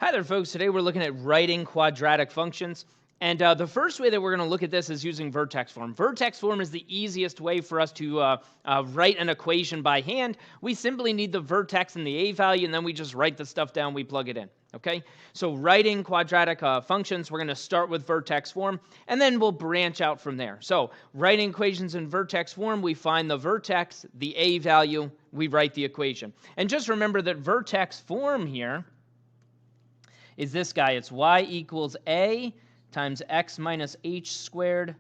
Hi there, folks. Today we're looking at writing quadratic functions. And the first way that we're going to look at this is using vertex form. Vertex form is the easiest way for us to write an equation by hand. We simply need the vertex and the a value, and then we just write the stuff down, we plug it in. Okay? So writing quadratic functions, we're going to start with vertex form, and then we'll branch out from there. So writing equations in vertex form, we find the vertex, the a value, we write the equation. And just remember that vertex form here is this guy. It's y equals a times x minus h squared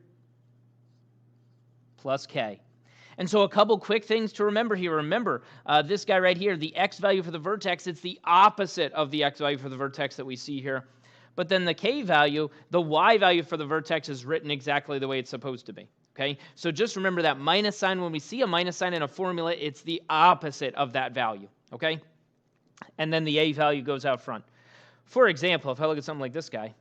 plus k. And so a couple quick things to remember here. Remember, this guy right here, the x value for the vertex, it's the opposite of the x value for the vertex that we see here. But then the k value, the y value for the vertex is written exactly the way it's supposed to be. Okay? So just remember that minus sign. When we see a minus sign in a formula, it's the opposite of that value. Okay? And then the a value goes out front. For example, if I look at something like this guy,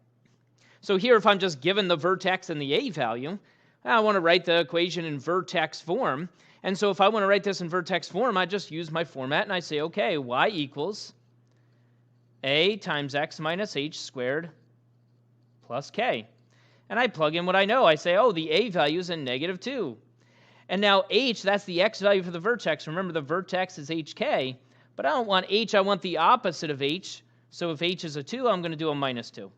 so here if I'm just given the vertex and the a value, I want to write the equation in vertex form. And so if I want to write this in vertex form, I just use my format and I say, okay, y equals a times x minus h squared plus k. And I plug in what I know. I say, oh, the a value is in -2. And now h, that's the x value for the vertex. Remember, the vertex is hk, but I don't want h, I want the opposite of h. So if h is a 2, I'm going to do a -2.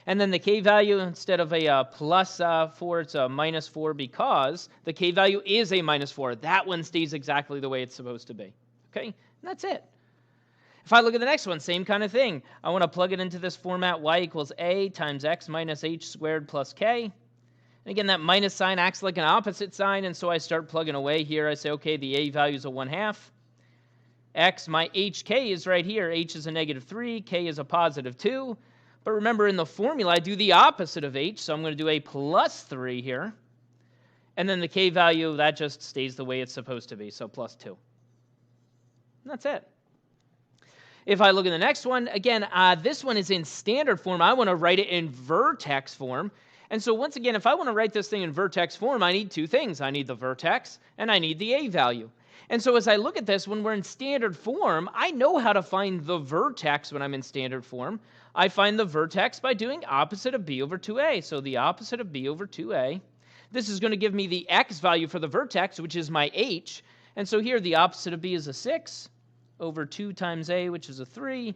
And then the k value, instead of a plus 4, it's a -4 because the k value is a -4. That one stays exactly the way it's supposed to be. Okay? And that's it. If I look at the next one, same kind of thing. I want to plug it into this format, y equals a times x minus h squared plus k. And again, that minus sign acts like an opposite sign, and so I start plugging away here. I say, okay, the a value is a 1/2. X, my hk is right here. H is a -3, k is a +2. But remember, in the formula, I do the opposite of h, so I'm going to do a +3 here. And then the k value, that just stays the way it's supposed to be, so +2. And that's it. If I look at the next one, again, this one is in standard form. I want to write it in vertex form. And so once again, if I want to write this thing in vertex form, I need two things. I need the vertex, and I need the a value. And so as I look at this, when we're in standard form, I know how to find the vertex when I'm in standard form. I find the vertex by doing opposite of b over 2a. So the opposite of b over 2a. This is going to give me the x value for the vertex, which is my h. And so here, the opposite of b is a 6 over 2 times a, which is a 3.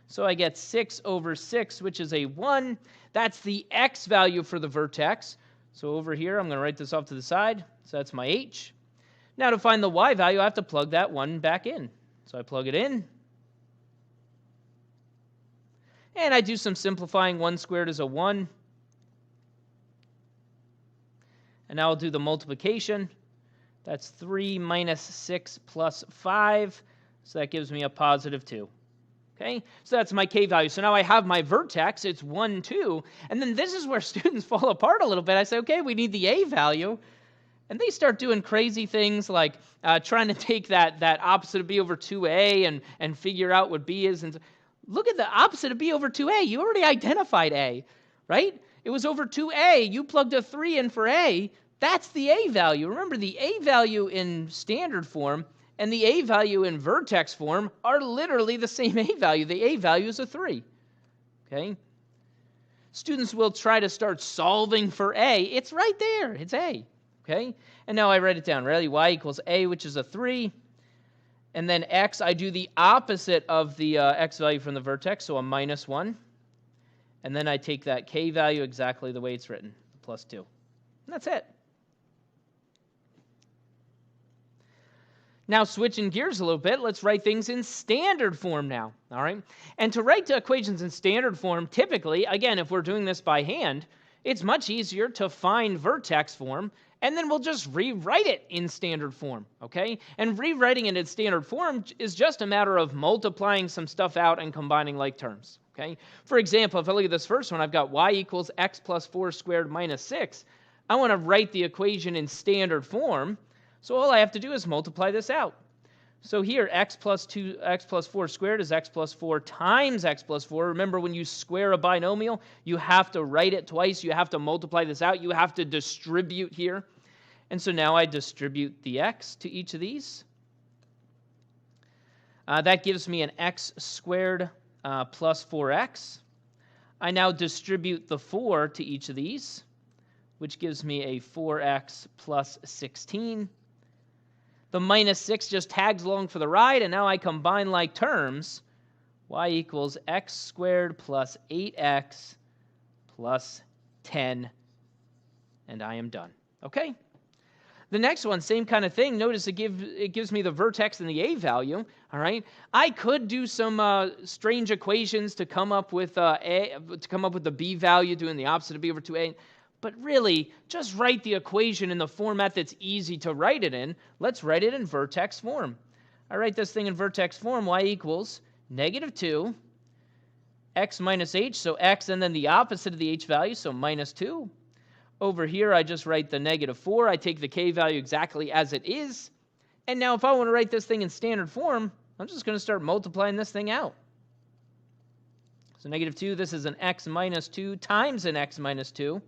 So I get 6 over 6, which is a 1. That's the x value for the vertex. So over here, I'm going to write this off to the side. So that's my h. Now to find the y value, I have to plug that 1 back in. So I plug it in. And I do some simplifying. 1 squared is a 1. And now I'll do the multiplication. That's 3 minus 6 plus 5. So that gives me a +2. Okay, so that's my k value. So now I have my vertex. It's 1, 2. And then this is where students fall apart a little bit. I say, okay, we need the a value. And they start doing crazy things like trying to take that opposite of b over 2a and figure out what b is. And look at the opposite of b over 2a. You already identified a, right? It was over 2a. You plugged a 3 in for a. That's the a value. Remember, the a value in standard form and the a value in vertex form are literally the same a value. The a value is a 3. Okay? Students will try to start solving for a. It's right there. It's a. Okay? And now I write it down. Really, y equals a, which is a 3. And then x, I do the opposite of the x value from the vertex, so a -1. And then I take that k value exactly the way it's written, +2. And that's it. Now, switching gears a little bit, let's write things in standard form now, all right? And to write the equations in standard form, typically, again, if we're doing this by hand, it's much easier to find vertex form, and then we'll just rewrite it in standard form, okay? And rewriting it in standard form is just a matter of multiplying some stuff out and combining like terms, okay? For example, if I look at this first one, I've got y equals x plus 4 squared minus 6. I want to write the equation in standard form, so all I have to do is multiply this out. So here, x plus 4 squared is x plus 4 times x plus 4. Remember, when you square a binomial, you have to write it twice. You have to multiply this out. You have to distribute here. And so now I distribute the x to each of these. That gives me an x squared plus 4x. I now distribute the 4 to each of these, which gives me a 4x plus 16. The minus 6 just tags along for the ride, and now I combine like terms. Y equals x squared plus 8x plus 10, and I am done. Okay? The next one, same kind of thing. Notice it gives me the vertex and the a value. All right, I could do some strange equations to come up with the b value, doing the opposite of b over 2a. But really, just write the equation in the format that's easy to write it in. Let's write it in vertex form. I write this thing in vertex form. Y equals -2 x minus h, so x and then the opposite of the h value, so -2. Over here, I just write the -4. I take the k value exactly as it is. And now if I want to write this thing in standard form, I'm just going to start multiplying this thing out. So -2, this is an x minus 2 times an x minus 2.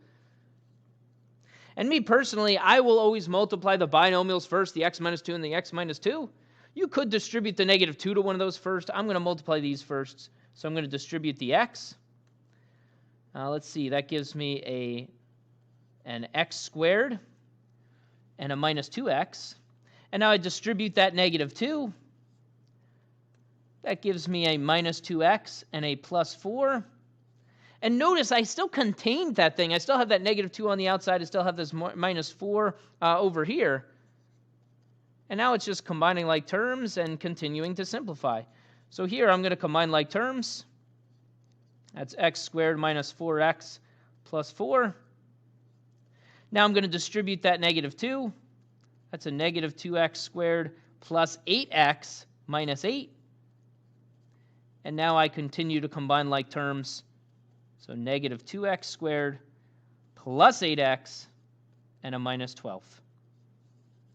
And me personally, I will always multiply the binomials first, the x minus 2 and the x minus 2. You could distribute the -2 to one of those first. I'm going to multiply these first. So I'm going to distribute the x. Let's see, that gives me an x squared and a minus 2x. And now I distribute that -2. That gives me a minus 2x and a plus 4. And notice I still contained that thing. I still have that -2 on the outside. I still have this minus 4 over here. And now it's just combining like terms and continuing to simplify. So here I'm going to combine like terms. That's x squared minus 4x plus 4. Now I'm going to distribute that -2. That's a -2x squared plus 8x minus 8. And now I continue to combine like terms. So -2x squared plus 8x and a minus 12.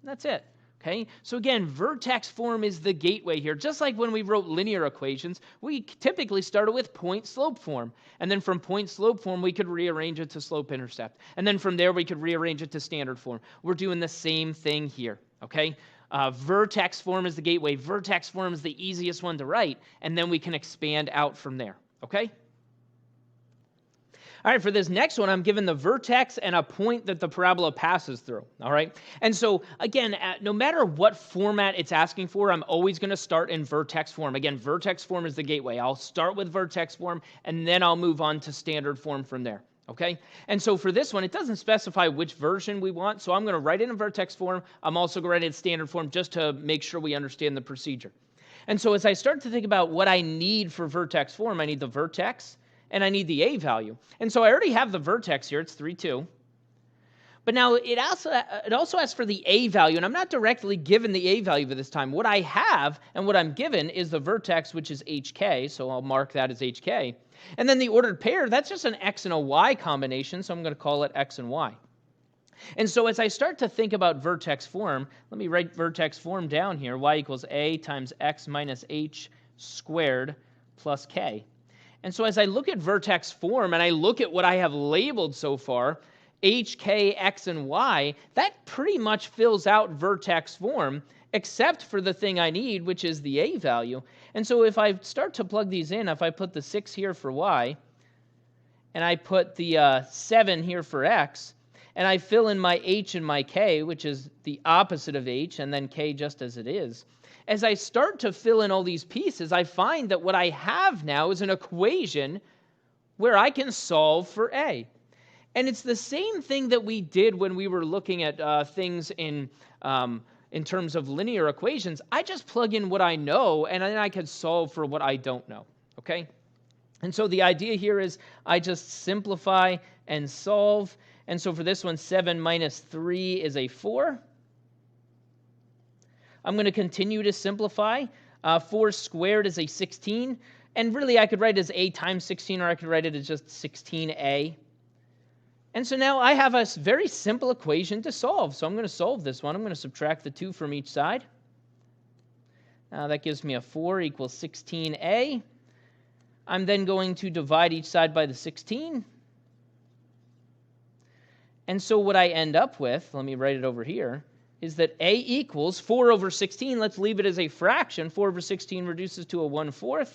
And that's it. Okay, so again, vertex form is the gateway here. Just like when we wrote linear equations, we typically started with point-slope form. And then from point-slope form, we could rearrange it to slope-intercept. And then from there, we could rearrange it to standard form. We're doing the same thing here, okay? Vertex form is the gateway. Vertex form is the easiest one to write. And then we can expand out from there, okay? All right, for this next one, I'm given the vertex and a point that the parabola passes through, all right? And so, again, no matter what format it's asking for, I'm always going to start in vertex form. Again, vertex form is the gateway. I'll start with vertex form, and then I'll move on to standard form from there, okay? And so for this one, it doesn't specify which version we want, so I'm going to write it in vertex form. I'm also going to write it in standard form just to make sure we understand the procedure. And so as I start to think about what I need for vertex form, I need the vertex, and I need the a value. And so I already have the vertex here. It's 3, 2. But now it also asks for the a value, and I'm not directly given the a value for this time. What I have and what I'm given is the vertex, which is hk, so I'll mark that as hk. And then the ordered pair, that's just an x and a y combination, so I'm going to call it x and y. And so as I start to think about vertex form, let me write vertex form down here. Y equals a times x minus h squared plus k. And so as I look at vertex form and I look at what I have labeled so far, h, k, x, and y, that pretty much fills out vertex form, except for the thing I need, which is the a value. And so if I start to plug these in, if I put the 6 here for y, and I put the 7 here for x, and I fill in my h and my k, which is the opposite of h, and then k just as it is, as I start to fill in all these pieces, I find that what I have now is an equation where I can solve for a. And it's the same thing that we did when we were looking at things in terms of linear equations. I just plug in what I know, and then I can solve for what I don't know, okay? And so the idea here is I just simplify and solve. And so for this one, 7 minus 3 is a 4. I'm going to continue to simplify. 4 squared is a 16. And really, I could write it as a times 16, or I could write it as just 16a. And so now I have a very simple equation to solve. So I'm going to solve this one. I'm going to subtract the 2 from each side. That gives me a 4 equals 16a. I'm then going to divide each side by the 16. And so what I end up with, let me write it over here, is that a equals 4 over 16. Let's leave it as a fraction. 4 over 16 reduces to a 1/4.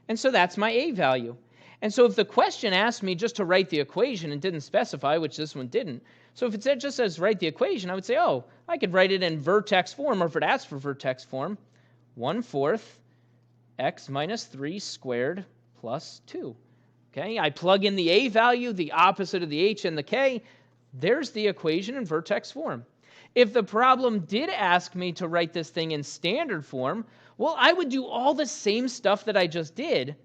And so that's my A value. And so if the question asked me just to write the equation and didn't specify, which this one didn't, so if it said just says write the equation, I would say, oh, I could write it in vertex form, or if it asked for vertex form, 1/4 x minus 3 squared plus 2. Okay, I plug in the A value, the opposite of the H and the K. There's the equation in vertex form. If the problem did ask me to write this thing in standard form, well, I would do all the same stuff that I just did,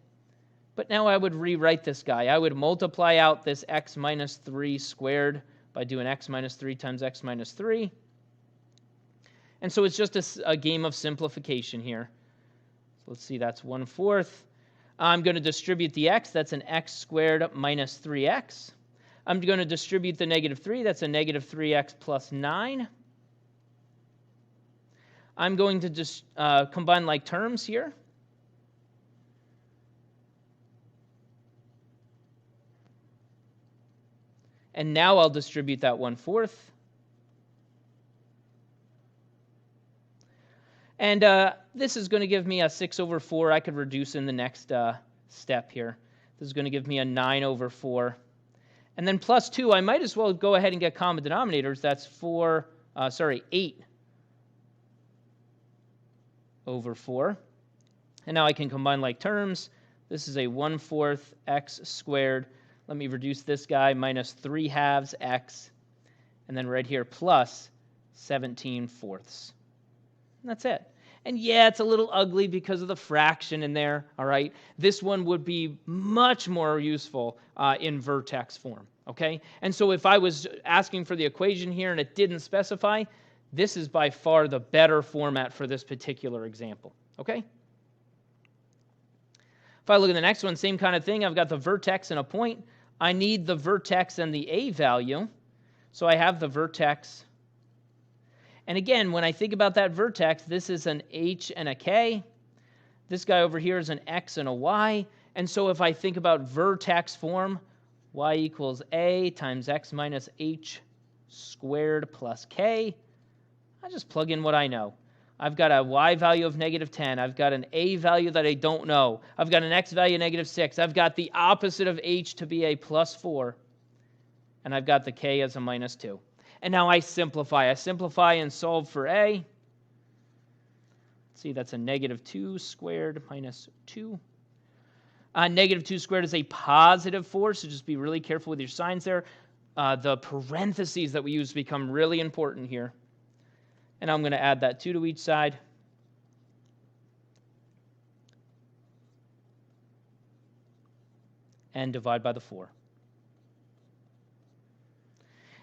but now I would rewrite this guy. I would multiply out this x minus 3 squared by doing x minus 3 times x minus 3. And so it's just a game of simplification here. So let's see, that's 1/4. I'm going to distribute the x. That's an x squared minus 3x. I'm going to distribute the negative 3. That's a negative 3x plus 9. I'm going to just combine like terms here. And now I'll distribute that 1/4. And this is going to give me a 6/4. I could reduce in the next step here. This is going to give me a 9/4. And then plus 2, I might as well go ahead and get common denominators. That's 8/4. And now I can combine like terms. This is a 1/4 x squared. Let me reduce this guy, minus 3/2 x. And then right here, plus 17/4. And that's it. And yeah, it's a little ugly because of the fraction in there, all right? This one would be much more useful in vertex form, okay? And so if I was asking for the equation here and it didn't specify, this is by far the better format for this particular example, okay? If I look at the next one, same kind of thing. I've got the vertex and a point. I need the vertex and the A value. So I have the vertex. And again, when I think about that vertex, this is an H and a K. This guy over here is an X and a Y. And so if I think about vertex form, Y equals A times X minus H squared plus K, I just plug in what I know. I've got a Y value of negative 10. I've got an A value that I don't know. I've got an X value of negative 6. I've got the opposite of H to be a plus 4. And I've got the K as a minus 2. And now I simplify. I simplify and solve for A. Let's see, that's a negative 2 squared minus 2. Negative 2 squared is a positive 4, so just be really careful with your signs there. The parentheses that we use become really important here. And I'm going to add that 2 to each side. And divide by the 4.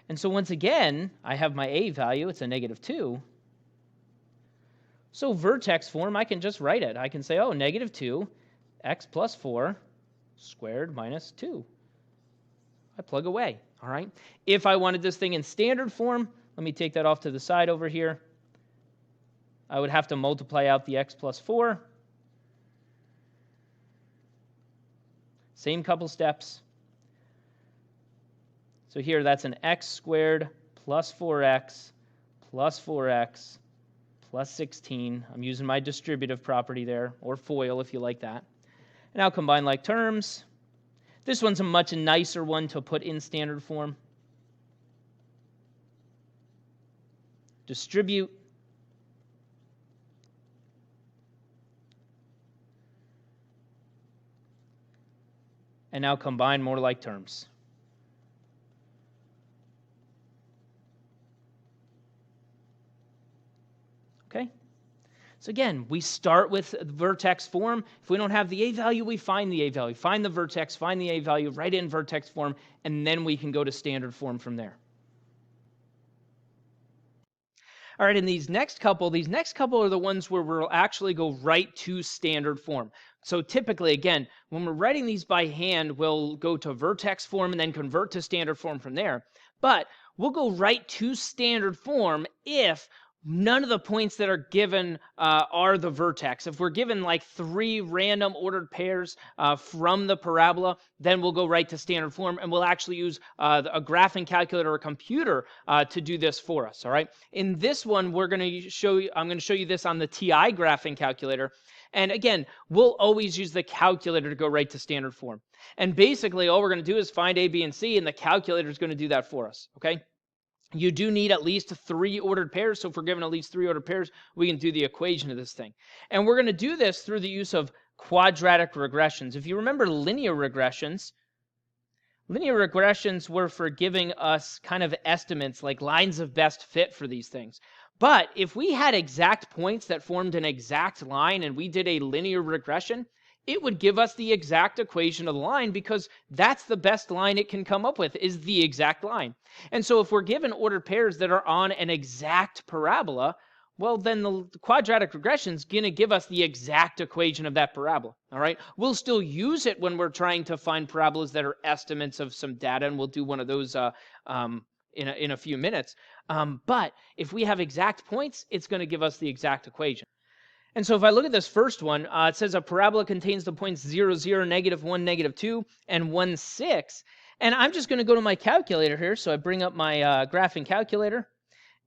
And so once again, I have my A value. It's a negative 2. So vertex form, I can just write it. I can say, oh, negative 2, x plus 4 squared minus 2. I plug away, all right? If I wanted this thing in standard form, let me take that off to the side over here. I would have to multiply out the x plus 4. Same couple steps. So here, that's an x squared plus 4x plus 4x plus 16. I'm using my distributive property there, or FOIL if you like that. And I'll combine like terms. This one's a much nicer one to put in standard form. Distribute. And now combine more like terms. Okay? So again, we start with vertex form. If we don't have the A value, we find the A value. Find the vertex, find the A value, write it in vertex form, and then we can go to standard form from there. All right, and these next couple are the ones where we'll actually go right to standard form. So typically, again, when we're writing these by hand, we'll go to vertex form and then convert to standard form from there. But we'll go right to standard form if none of the points that are given are the vertex. If we're given like 3 random ordered pairs from the parabola, then we'll go right to standard form, and we'll actually use a graphing calculator or a computer to do this for us. All right. In this one, I'm going to show you this on the TI graphing calculator. And again, we'll always use the calculator to go right to standard form. And basically, all we're going to do is find A, B, and C, and the calculator is going to do that for us, okay? You do need at least 3 ordered pairs, so if we're given at least 3 ordered pairs, we can do the equation of this thing. And we're going to do this through the use of quadratic regressions. If you remember linear regressions were for giving us kind of estimates, like lines of best fit for these things. But if we had exact points that formed an exact line and we did a linear regression, it would give us the exact equation of the line, because that's the best line it can come up with, is the exact line. And so if we're given ordered pairs that are on an exact parabola, well, then the quadratic regression is going to give us the exact equation of that parabola, all right? We'll still use it when we're trying to find parabolas that are estimates of some data, and we'll do one of those in a few minutes. But if we have exact points, it's going to give us the exact equation. And so if I look at this first one, it says a parabola contains the points 0, 0, -1, -2, and 1, 6. And I'm just going to go to my calculator here. So I bring up my graphing calculator.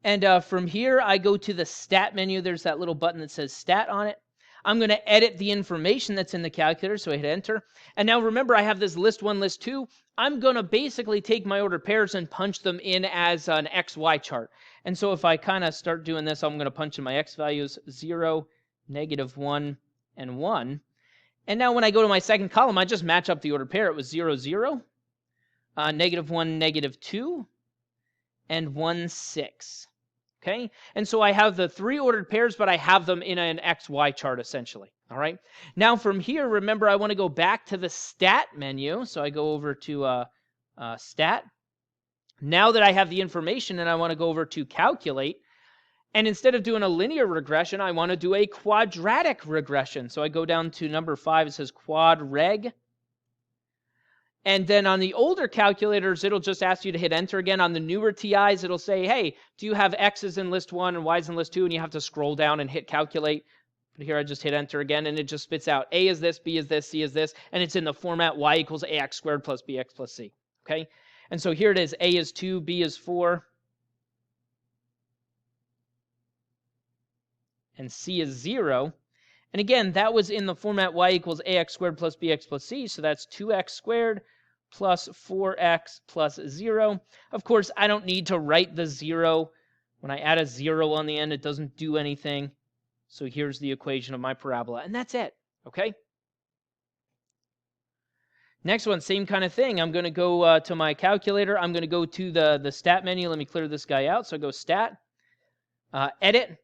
And from here, I go to the stat menu. There's that little button that says stat on it. I'm going to edit the information that's in the calculator, so I hit enter. And now remember, I have this list 1, list 2. I'm going to basically take my ordered pairs and punch them in as an XY chart. And so if I kind of start doing this, I'm going to punch in my X values, 0, -1, and 1. And now when I go to my second column, I just match up the ordered pair. It was 0, 0, -1, -2, and 1, 6. Okay? And so I have the 3 ordered pairs, but I have them in an XY chart, essentially. All right? Now from here, remember, I want to go back to the stat menu. So I go over to stat. Now that I have the information and I want to go over to calculate, and instead of doing a linear regression, I want to do a quadratic regression. So I go down to number 5. It says quad reg. And then on the older calculators, it'll just ask you to hit enter again. On the newer TIs, it'll say, hey, do you have X's in list 1 and Y's in list 2? And you have to scroll down and hit calculate. But here I just hit enter again, and it just spits out A is this, B is this, C is this. And it's in the format Y equals AX squared plus BX plus C. Okay? And so here it is. A is 2, B is 4. And C is 0. And again, that was in the format Y equals AX squared plus BX plus C. So that's 2X squared plus 4X plus 0. Of course, I don't need to write the 0. When I add a 0 on the end, it doesn't do anything. So here's the equation of my parabola. And that's it. Okay? Next one, same kind of thing. I'm going to go to my calculator. I'm going to go to the stat menu. Let me clear this guy out. So I go stat, edit.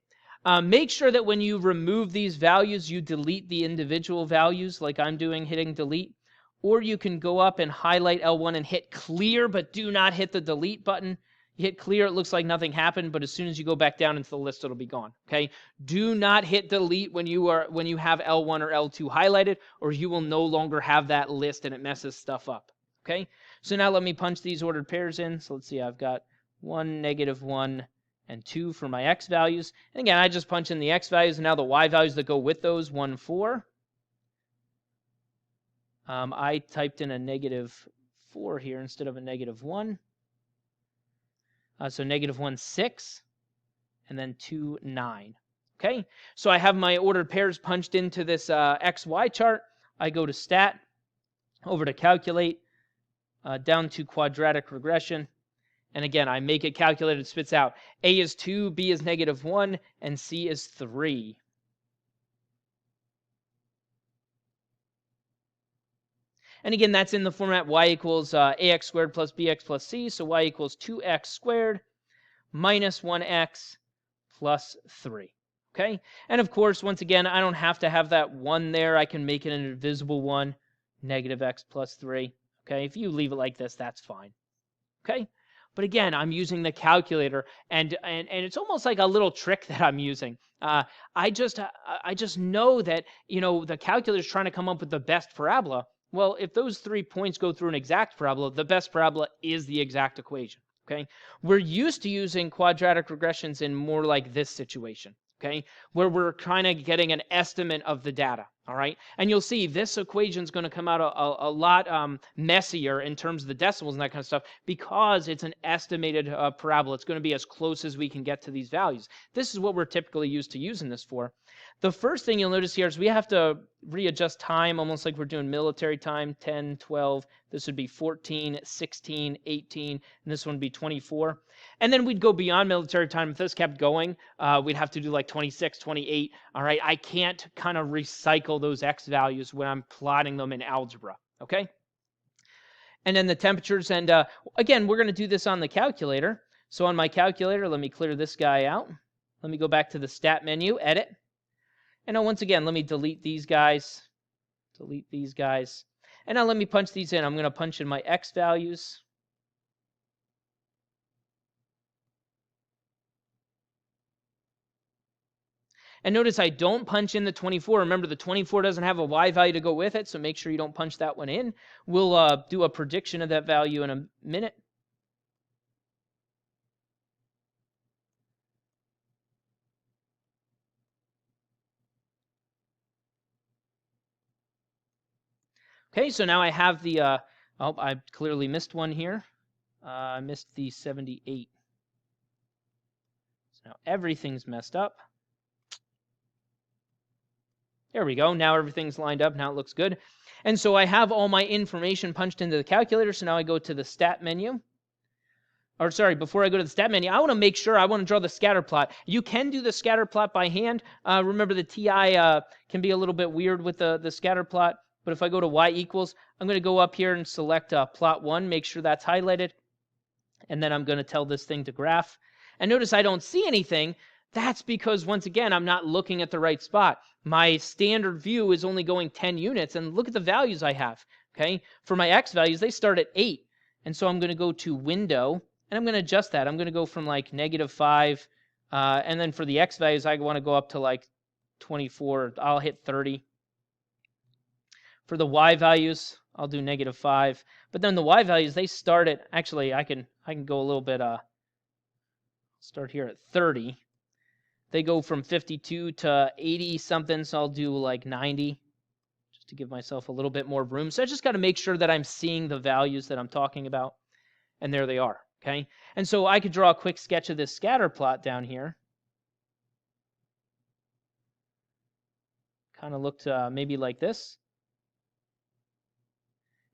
Make sure that when you remove these values, you delete the individual values like I'm doing, hitting delete. Or you can go up and highlight L1 and hit clear, but do not hit the delete button. You hit clear, it looks like nothing happened, but as soon as you go back down into the list, it'll be gone. Okay? Do not hit delete when you have L1 or L2 highlighted, or you will no longer have that list and it messes stuff up. Okay? So now let me punch these ordered pairs in. So let's see, I've got 1, -1, and 2 for my X values. And again, I just punch in the X values, and now the Y values that go with those, 1, 4. I typed in a -4 here instead of a -1. So -1, 6, and then 2, 9. Okay, so I have my ordered pairs punched into this XY chart. I go to stat, over to calculate, down to quadratic regression. And again, I make it calculated, spits out A is 2, B is -1, and C is 3. And again, that's in the format Y equals AX squared plus BX plus C. So Y equals 2X squared minus 1X plus 3. Okay? And of course, once again, I don't have to have that 1 there. I can make it an invisible 1, -X plus 3. Okay? If you leave it like this, that's fine. Okay? But again, I'm using the calculator, and it's almost like a little trick that I'm using. I just know that, the calculator is trying to come up with the best parabola. Well, if those 3 points go through an exact parabola, the best parabola is the exact equation. Okay? We're used to using quadratic regressions in more like this situation. Okay? Where we're kind of getting an estimate of the data. All right? And you'll see this equation is going to come out a lot messier in terms of the decimals and that kind of stuff, because it's an estimated parabola. It's going to be as close as we can get to these values. This is what we're typically used to using this for. The first thing you'll notice here is we have to readjust time, almost like we're doing military time, 10, 12. This would be 14, 16, 18, and this one would be 24. And then we'd go beyond military time. If this kept going, we'd have to do like 26, 28. All right, I can't kind of recycle those X values when I'm plotting them in algebra, okay? And then the temperatures, and again, we're going to do this on the calculator. So on my calculator, let me clear this guy out. Let me go back to the stat menu, edit. And now once again, let me delete these guys. Delete these guys. And now let me punch these in. I'm going to punch in my X values. And notice I don't punch in the 24. Remember, the 24 doesn't have a Y value to go with it, so make sure you don't punch that one in. We'll do a prediction of that value in a minute. Okay, so now I have the, oh, I clearly missed one here. I missed the 78. So now everything's messed up. There we go. Now everything's lined up. Now it looks good. And so I have all my information punched into the calculator. So now I go to the stat menu. Or sorry, before I go to the stat menu, I want to make sure I want to draw the scatter plot. You can do the scatter plot by hand. Remember the TI can be a little bit weird with the scatter plot. But if I go to y equals, I'm going to go up here and select plot 1, make sure that's highlighted. And then I'm going to tell this thing to graph. And notice I don't see anything. That's because, once again, I'm not looking at the right spot. My standard view is only going 10 units, and look at the values I have. Okay, for my X values, they start at 8. And so I'm going to go to Window, and I'm going to adjust that. I'm going to go from like -5, and then for the X values, I want to go up to like 24. I'll hit 30. For the Y values, I'll do -5. But then the Y values, they start at, actually, I can go a little bit, start here at 30. They go from 52 to 80 something, so I'll do like 90, just to give myself a little bit more room. So I just got to make sure that I'm seeing the values that I'm talking about. And there they are, okay? And so I could draw a quick sketch of this scatter plot down here. Kind of looked maybe like this.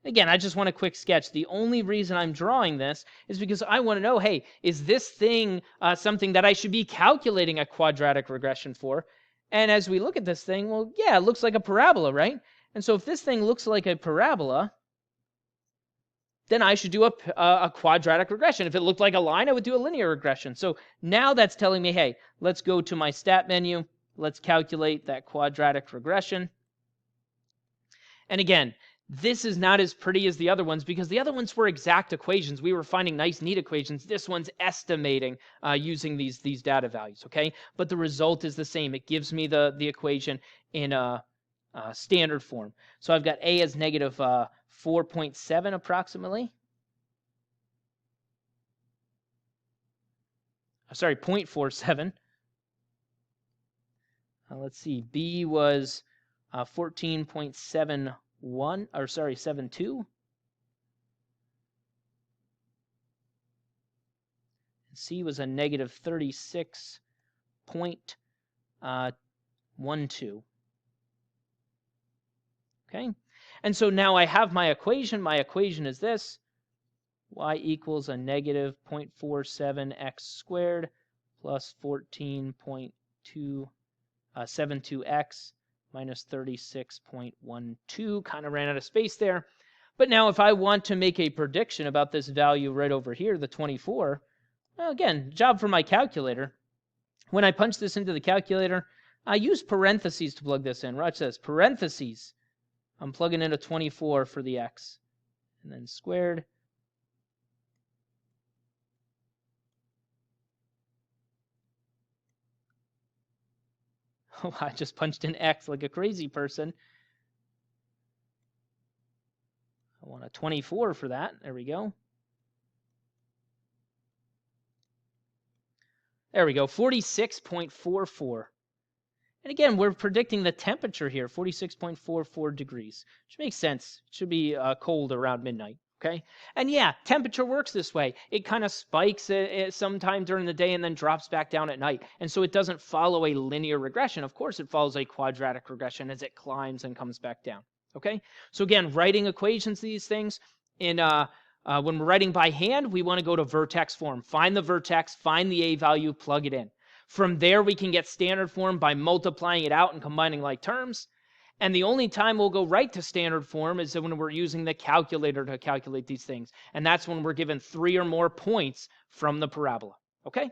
Again, I just want a quick sketch. The only reason I'm drawing this is because I want to know, hey, is this thing something that I should be calculating a quadratic regression for? And as we look at this thing, well, yeah, it looks like a parabola, right? And so if this thing looks like a parabola, then I should do a quadratic regression. If it looked like a line, I would do a linear regression. So now that's telling me, hey, let's go to my stat menu. Let's calculate that quadratic regression. And again, this is not as pretty as the other ones because the other ones were exact equations. We were finding nice, neat equations. This one's estimating using these data values, okay? But the result is the same. It gives me the equation in a standard form. So I've got A as -4.7 approximately. Sorry, 0.47. Let's see. B was 14.7. 72. C was a -36.12. Okay, and so now I have my equation. My equation is this: y equals a -0.47 x squared plus 14.272x minus 36.12, kind of ran out of space there. But now if I want to make a prediction about this value right over here, the 24, well, again, job for my calculator. When I punch this into the calculator, I use parentheses to plug this in. Watch this, parentheses. I'm plugging in a 24 for the x, and then squared. Oh, I just punched in x like a crazy person. I want a 24 for that. There we go. There we go, 46.44. And again, we're predicting the temperature here, 46.44 degrees, which makes sense. It should be cold around midnight. Okay. And yeah, temperature works this way. It kind of spikes sometime during the day and then drops back down at night. And so it doesn't follow a linear regression. Of course, it follows a quadratic regression as it climbs and comes back down. Okay. So again, writing equations, these things in when we're writing by hand, we want to go to vertex form. Find the vertex, find the a value, plug it in. From there, we can get standard form by multiplying it out and combining like terms. And the only time we'll go right to standard form is when we're using the calculator to calculate these things. And that's when we're given 3 or more points from the parabola. Okay?